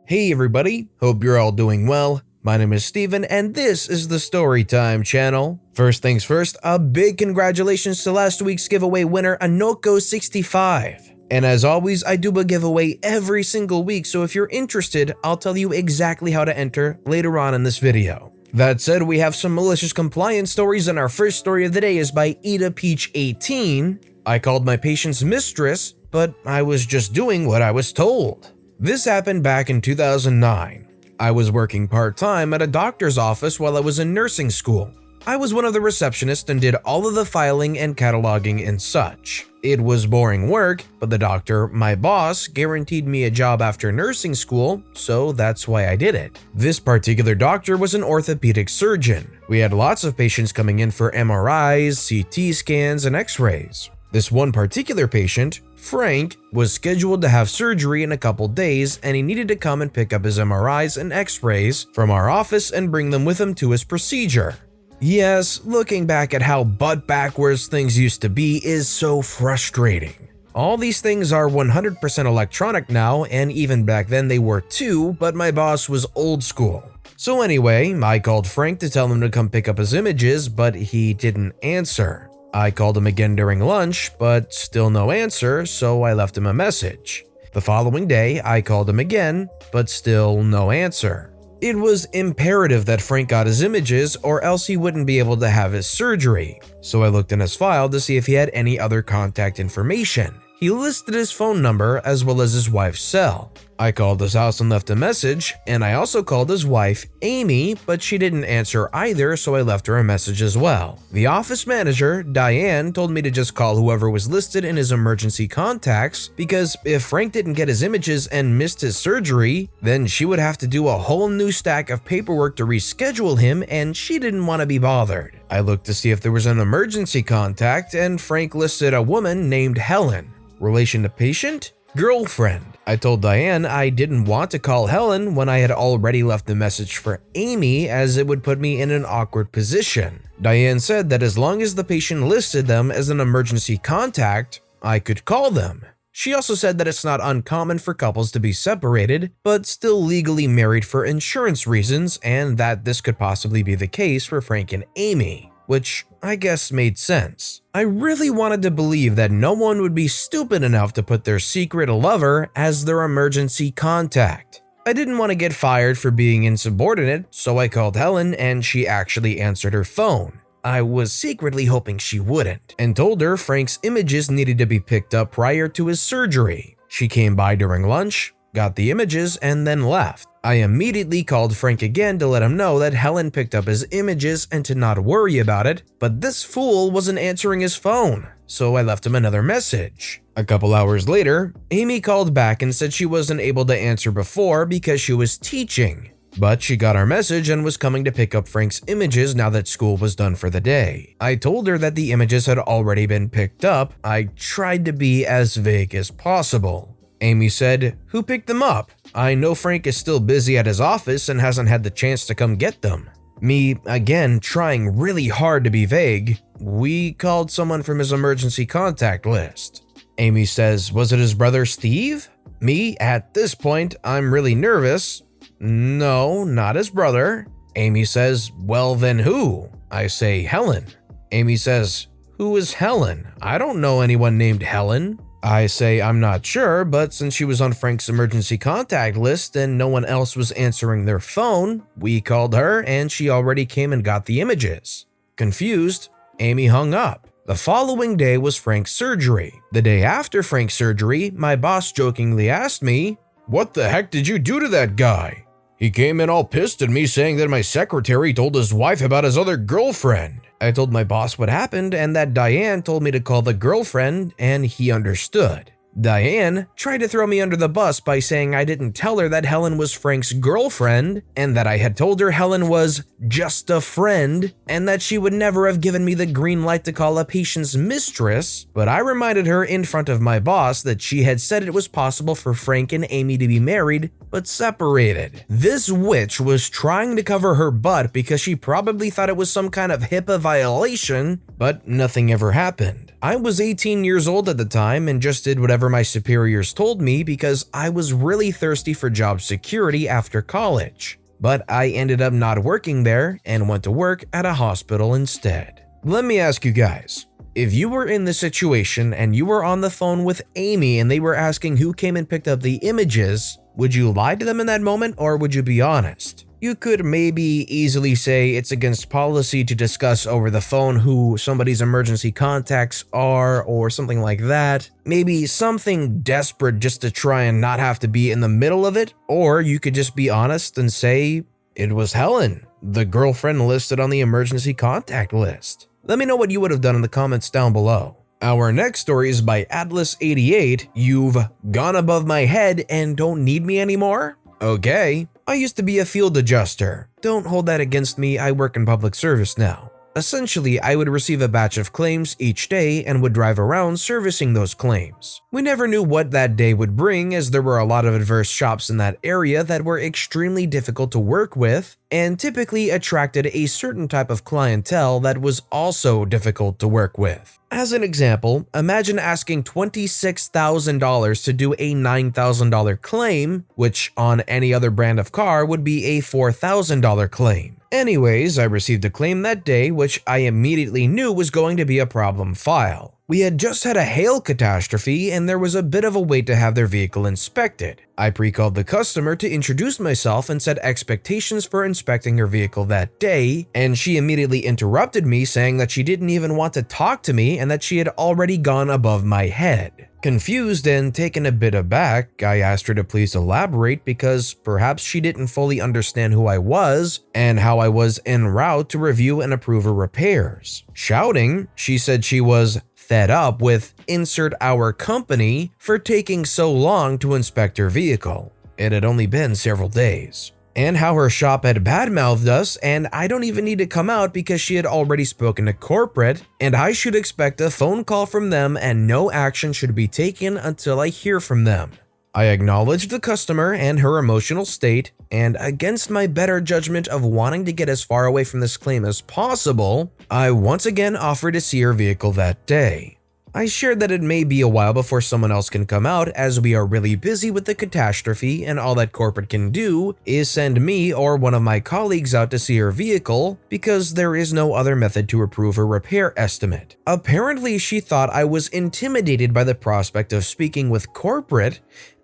Hey everybody, hope you're all doing well. My name is Steven and this is the Storytime channel. First things first, a big congratulations to last week's giveaway winner Anoko65. And as always, I do a giveaway every single week, so if you're interested, I'll tell you exactly how to enter later on in this video. That said, we have some malicious compliance stories, and our first story of the day is by Eda Peach 18. I called my patient's mistress, but I was just doing what I was told. This happened back in 2009. I was working part-time at a doctor's office while I was in nursing school. I was one of the receptionists and did all of the filing and cataloging and such. It was boring work, but the doctor, my boss, guaranteed me a job after nursing school, so that's why I did it. This particular doctor was an orthopedic surgeon. We had lots of patients coming in for MRIs, CT scans, and x-rays. This one particular patient, Frank, was scheduled to have surgery in a couple days, and he needed to come and pick up his MRIs and x-rays from our office and bring them with him to his procedure. Yes, looking back at how butt-backwards things used to be is so frustrating. All these things are 100% electronic now, and even back then they were too, but my boss was old school. So anyway, I called Frank to tell him to come pick up his images, but he didn't answer. I called him again during lunch, but still no answer, so I left him a message. The following day, I called him again, but still no answer. It was imperative that Frank got his images or else he wouldn't be able to have his surgery, so I looked in his file to see if he had any other contact information. He listed his phone number as well as his wife's cell. I called his house and left a message, and I also called his wife, Amy, but she didn't answer either, so I left her a message as well. The office manager, Diane, told me to just call whoever was listed in his emergency contacts, because if Frank didn't get his images and missed his surgery, then she would have to do a whole new stack of paperwork to reschedule him, and she didn't want to be bothered. I looked to see if there was an emergency contact, and Frank listed a woman named Helen. Relation to patient? Girlfriend. I told Diane I didn't want to call Helen when I had already left a message for Amy, as it would put me in an awkward position. Diane said that as long as the patient listed them as an emergency contact, I could call them. She also said that it's not uncommon for couples to be separated, but still legally married for insurance reasons, and that this could possibly be the case for Frank and Amy, which I guess made sense. I really wanted to believe that no one would be stupid enough to put their secret lover as their emergency contact. I didn't want to get fired for being insubordinate, so I called Helen and she actually answered her phone. I was secretly hoping she wouldn't, and told her Frank's images needed to be picked up prior to his surgery. She came by during lunch, got the images, and then left. I immediately called Frank again to let him know that Helen picked up his images and to not worry about it, but this fool wasn't answering his phone, so I left him another message. A couple hours later, Amy called back and said she wasn't able to answer before because she was teaching, but she got our message and was coming to pick up Frank's images now that school was done for the day. I told her that the images had already been picked up. I tried to be as vague as possible. Amy said, "Who picked them up? I know Frank is still busy at his office and hasn't had the chance to come get them." Me, again, trying really hard to be vague. "We called someone from his emergency contact list." Amy says, "Was it his brother Steve?" Me, at this point, I'm really nervous. "No, not his brother." Amy says, "Well then who?" I say, "Helen." Amy says, "Who is Helen? I don't know anyone named Helen." I say I'm not sure, but since she was on Frank's emergency contact list and no one else was answering their phone, we called her and she already came and got the images. Confused, Amy hung up. The following day was Frank's surgery. The day after Frank's surgery, my boss jokingly asked me, "What the heck did you do to that guy?" He came in all pissed at me saying that my secretary told his wife about his other girlfriend. I told my boss what happened and that Diane told me to call the girlfriend, and he understood. Diane tried to throw me under the bus by saying I didn't tell her that Helen was Frank's girlfriend, and that I had told her Helen was just a friend, and that she would never have given me the green light to call a patient's mistress, but I reminded her in front of my boss that she had said it was possible for Frank and Amy to be married, but separated. This witch was trying to cover her butt because she probably thought it was some kind of HIPAA violation, but nothing ever happened. I was 18 years old at the time and just did whatever my superiors told me because I was really thirsty for job security after college. But I ended up not working there and went to work at a hospital instead. Let me ask you guys, if you were in this situation and you were on the phone with Amy and they were asking who came and picked up the images, would you lie to them in that moment or would you be honest? You could maybe easily say it's against policy to discuss over the phone who somebody's emergency contacts are or something like that. Maybe something desperate just to try and not have to be in the middle of it. Or you could just be honest and say it was Helen, the girlfriend listed on the emergency contact list. Let me know what you would have done in the comments down below. Our next story is by Atlas88. You've gone above my head and don't need me anymore? Okay. I used to be a field adjuster. Don't hold that against me, I work in public service now. Essentially, I would receive a batch of claims each day and would drive around servicing those claims. We never knew what that day would bring as there were a lot of adverse shops in that area that were extremely difficult to work with and typically attracted a certain type of clientele that was also difficult to work with. As an example, imagine asking $26,000 to do a $9,000 claim, which on any other brand of car would be a $4,000 claim. Anyways, I received a claim that day, which I immediately knew was going to be a problem file. We had just had a hail catastrophe and there was a bit of a wait to have their vehicle inspected. I pre-called the customer to introduce myself and set expectations for inspecting her vehicle that day, and she immediately interrupted me saying that she didn't even want to talk to me and that she had already gone above my head. Confused and taken a bit aback, I asked her to please elaborate because perhaps she didn't fully understand who I was and how I was en route to review and approve her repairs. Shouting, she said she was fed up with insert our company for taking so long to inspect her vehicle. It had only been several days. And how her shop had badmouthed us and I don't even need to come out because she had already spoken to corporate and I should expect a phone call from them and no action should be taken until I hear from them. I acknowledged the customer and her emotional state, and against my better judgment of wanting to get as far away from this claim as possible, I once again offered to see her vehicle that day. I shared that it may be a while before someone else can come out as we are really busy with the catastrophe and all that corporate can do is send me or one of my colleagues out to see her vehicle because there is no other method to approve her repair estimate. Apparently, she thought I was intimidated by the prospect of speaking with corporate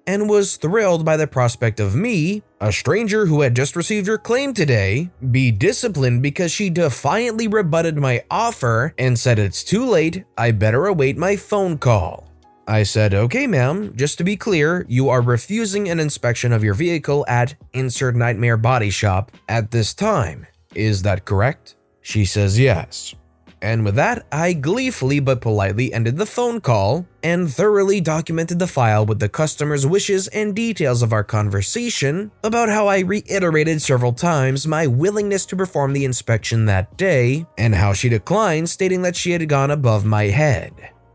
and was thrilled by the prospect of me, a stranger who had just received her claim today, be disciplined because she defiantly rebutted my offer and said it's too late, I better await my phone call. I said, okay ma'am, just to be clear, you are refusing an inspection of your vehicle at insert nightmare body shop at this time. Is that correct? She says yes. And with that, I gleefully but politely ended the phone call and thoroughly documented the file with the customer's wishes and details of our conversation about how I reiterated several times my willingness to perform the inspection that day and how she declined, stating that she had gone above my head.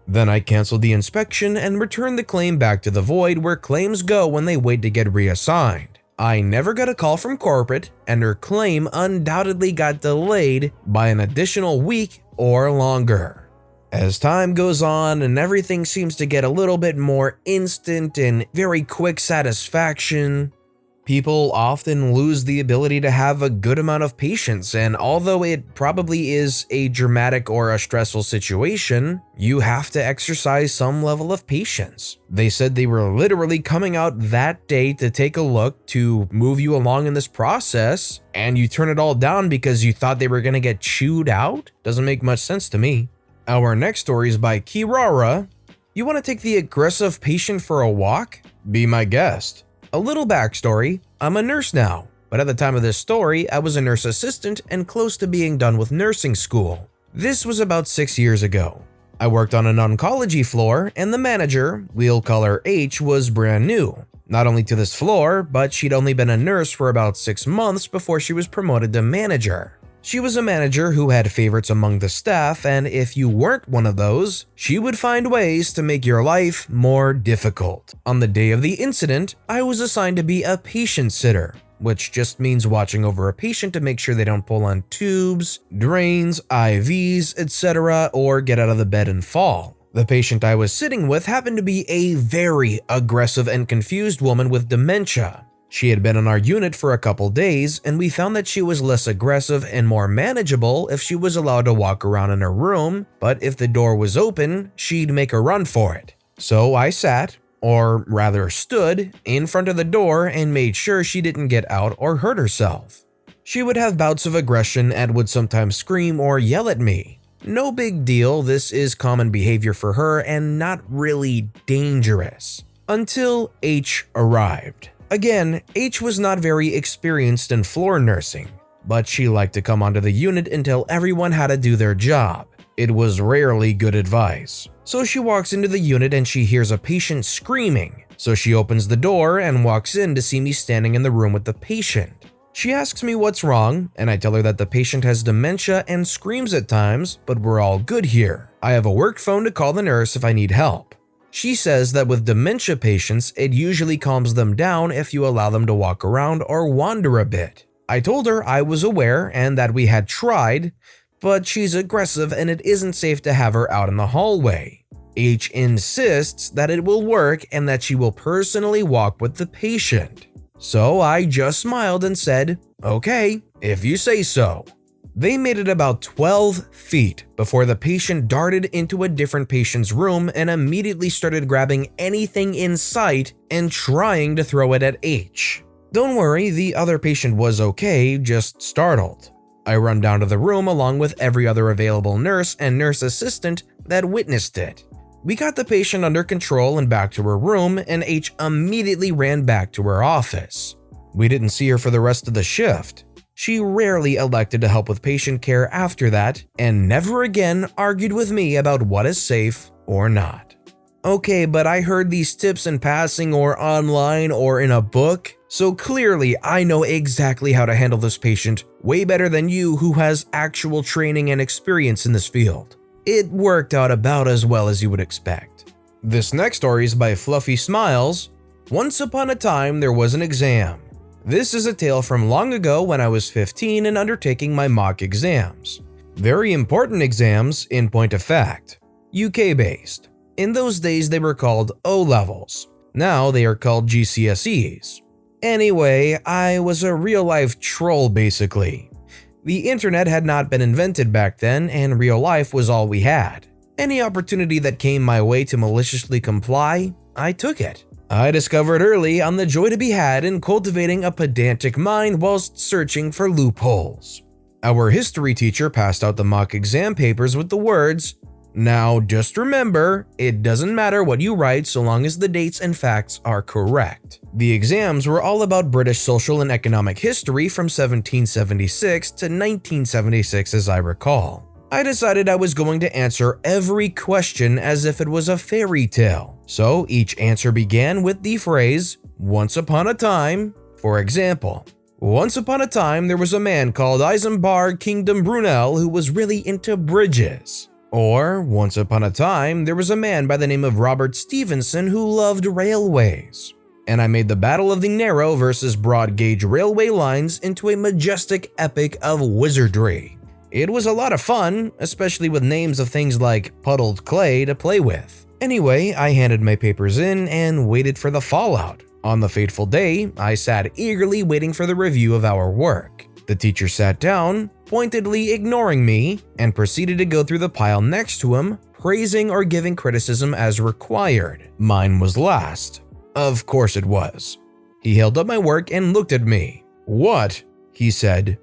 Then I canceled the inspection and returned the claim back to the void where claims go when they wait to get reassigned. I never got a call from corporate, and her claim undoubtedly got delayed by an additional week or longer. As time goes on and everything seems to get a little bit more instant and very quick satisfaction, people often lose the ability to have a good amount of patience, and although it probably is a dramatic or a stressful situation, you have to exercise some level of patience. They said they were literally coming out that day to take a look to move you along in this process, and you turn it all down because you thought they were gonna get chewed out? Doesn't make much sense to me. Our next story is by kee-rara. You want to take the aggressive patient for a walk? Be my guest. A little backstory, I'm a nurse now, but at the time of this story, I was a nurse assistant and close to being done with nursing school. This was about 6 years ago. I worked on an oncology floor and the manager, we'll call her H, was brand new. Not only to this floor, but she'd only been a nurse for about 6 months before she was promoted to manager. She was a manager who had favorites among the staff, and if you weren't one of those, she would find ways to make your life more difficult. On the day of the incident, I was assigned to be a patient sitter, which just means watching over a patient to make sure they don't pull on tubes, drains, IVs, etc., or get out of the bed and fall. The patient I was sitting with happened to be a very aggressive and confused woman with dementia. She had been on our unit for a couple days, and we found that she was less aggressive and more manageable if she was allowed to walk around in her room, but if the door was open, she'd make a run for it. So I sat, or rather stood, in front of the door and made sure she didn't get out or hurt herself. She would have bouts of aggression and would sometimes scream or yell at me. No big deal, this is common behavior for her and not really dangerous. Until H arrived. Again, H was not very experienced in floor nursing, but she liked to come onto the unit and tell everyone how to do their job. It was rarely good advice. So she walks into the unit and she hears a patient screaming. So she opens the door and walks in to see me standing in the room with the patient. She asks me what's wrong, and I tell her that the patient has dementia and screams at times, but we're all good here. I have a work phone to call the nurse if I need help. She says that with dementia patients, it usually calms them down if you allow them to walk around or wander a bit. I told her I was aware and that we had tried, but she's aggressive and it isn't safe to have her out in the hallway. H insists that it will work and that she will personally walk with the patient. So I just smiled and said, "Okay, if you say so." They made it about 12 feet before the patient darted into a different patient's room and immediately started grabbing anything in sight and trying to throw it at H. Don't worry, the other patient was okay, just startled. I run down to the room along with every other available nurse and nurse assistant that witnessed it. We got the patient under control and back to her room, and H immediately ran back to her office. We didn't see her for the rest of the shift. She rarely elected to help with patient care after that, and never again argued with me about what is safe or not. Okay, but I heard these tips in passing or online or in a book, so clearly I know exactly how to handle this patient way better than you who has actual training and experience in this field. It worked out about as well as you would expect. This next story is by FluffySmiles. Once upon a time, there was an exam. This is a tale from long ago when I was 15 and undertaking my mock exams. Very important exams, in point of fact. UK-based. In those days, they were called O-levels. Now they are called GCSEs. Anyway, I was a real-life troll basically. The internet had not been invented back then, and real life was all we had. Any opportunity that came my way to maliciously comply, I took it. I discovered early on the joy to be had in cultivating a pedantic mind whilst searching for loopholes. Our history teacher passed out the mock exam papers with the words, "Now just remember, it doesn't matter what you write so long as the dates and facts are correct." The exams were all about British social and economic history from 1776 to 1976 as I recall. I decided I was going to answer every question as if it was a fairy tale. So each answer began with the phrase, "Once upon a time." For example, once upon a time there was a man called Eisenbarg Kingdom Brunel who was really into bridges. Or, once upon a time, there was a man by the name of Robert Stevenson who loved railways. And I made the Battle of the Narrow versus Broad Gauge railway lines into a majestic epic of wizardry. It was a lot of fun, especially with names of things like puddled clay to play with. Anyway, I handed my papers in and waited for the fallout. On the fateful day, I sat eagerly waiting for the review of our work. The teacher sat down, pointedly ignoring me, and proceeded to go through the pile next to him, praising or giving criticism as required. Mine was last. Of course it was. He held up my work and looked at me. "What," he said,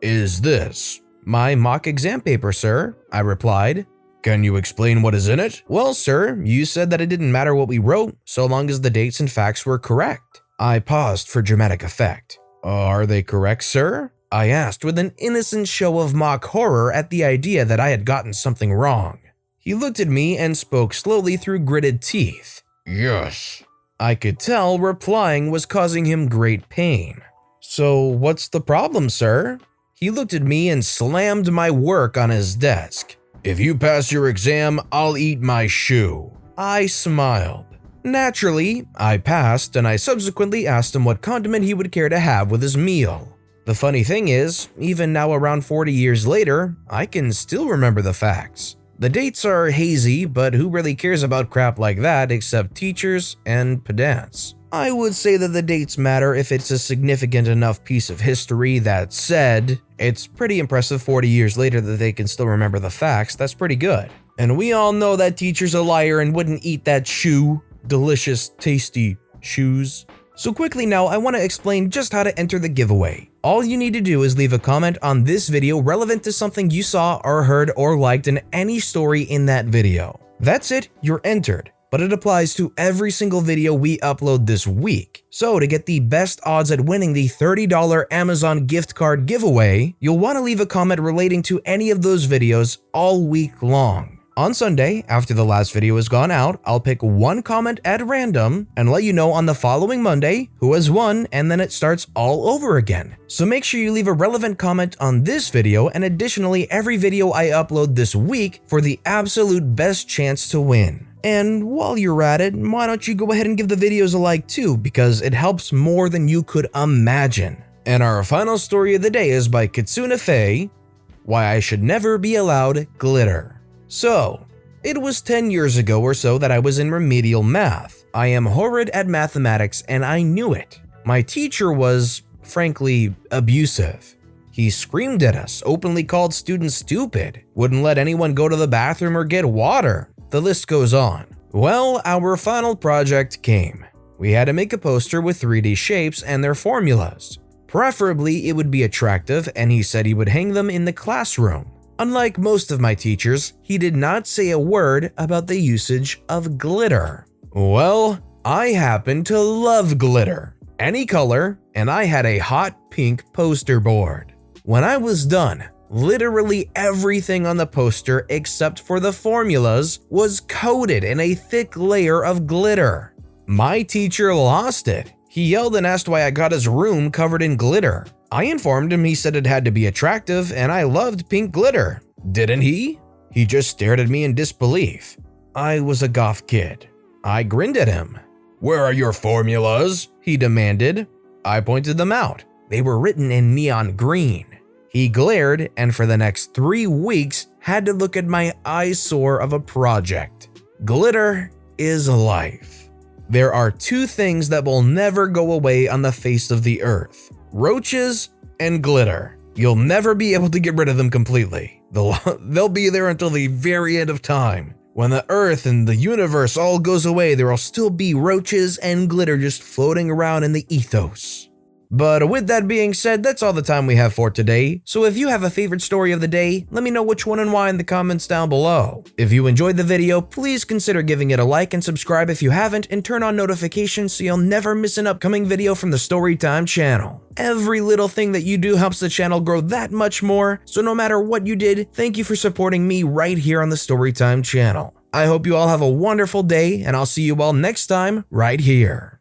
"is this?" "My mock exam paper, sir," I replied. "Can you explain what is in it?" "Well, sir, you said that it didn't matter what we wrote, so long as the dates and facts were correct." I paused for dramatic effect. "Are they correct, sir?" I asked with an innocent show of mock horror at the idea that I had gotten something wrong. He looked at me and spoke slowly through gritted teeth. "Yes." I could tell replying was causing him great pain. "So what's the problem, sir?" He looked at me and slammed my work on his desk. "If you pass your exam, I'll eat my shoe." I smiled. Naturally, I passed, and I subsequently asked him what condiment he would care to have with his meal. The funny thing is, even now around 40 years later, I can still remember the facts. The dates are hazy, but who really cares about crap like that except teachers and pedants? I would say that the dates matter if it's a significant enough piece of history. That said, it's pretty impressive 40 years later that they can still remember the facts. That's pretty good. And we all know that teacher's a liar and wouldn't eat that shoe. Delicious, tasty shoes. So quickly now, I want to explain just how to enter the giveaway. All you need to do is leave a comment on this video relevant to something you saw or heard or liked in any story in that video. That's it, you're entered. But it applies to every single video we upload this week. So to get the best odds at winning the $30 Amazon gift card giveaway, you'll want to leave a comment relating to any of those videos all week long. On Sunday, after the last video has gone out, I'll pick one comment at random and let you know on the following Monday who has won, and then it starts all over again. So make sure you leave a relevant comment on this video and additionally every video I upload this week for the absolute best chance to win. And while you're at it, why don't you go ahead and give the videos a like too, because it helps more than you could imagine. And our final story of the day is by Kitsunefae, Why I Should Never Be Allowed Glitter. So, it was 10 years ago or so that I was in remedial math. I am horrid at mathematics and I knew it. My teacher was, frankly, abusive. He screamed at us, openly called students stupid, wouldn't let anyone go to the bathroom or get water. The list goes on. Well, our final project came. We had to make a poster with 3D shapes and their formulas. Preferably, it would be attractive, and he said he would hang them in the classroom. Unlike most of my teachers, he did not say a word about the usage of glitter. Well, I happen to love glitter, any color, and I had a hot pink poster board. When I was done, literally everything on the poster except for the formulas was coated in a thick layer of glitter. My teacher lost it. He yelled and asked why I got his room covered in glitter. I informed him he said it had to be attractive and I loved pink glitter. Didn't he? He just stared at me in disbelief. I was a goth kid. I grinned at him. "Where are your formulas?" he demanded. I pointed them out. They were written in neon green. He glared and for the next 3 weeks had to look at my eyesore of a project. Glitter is life. There are 2 things that will never go away on the face of the earth: roaches and glitter. You'll never be able to get rid of them completely. They'll be there until the very end of time. When the earth and the universe all goes away, there will still be roaches and glitter just floating around in the ethos. But with that being said, that's all the time we have for today. So if you have a favorite story of the day, let me know which one and why in the comments down below. If you enjoyed the video, please consider giving it a like and subscribe if you haven't, and turn on notifications so you'll never miss an upcoming video from the Storytime channel. Every little thing that you do helps the channel grow that much more, so no matter what you did, thank you for supporting me right here on the Storytime channel. I hope you all have a wonderful day, and I'll see you all next time right here.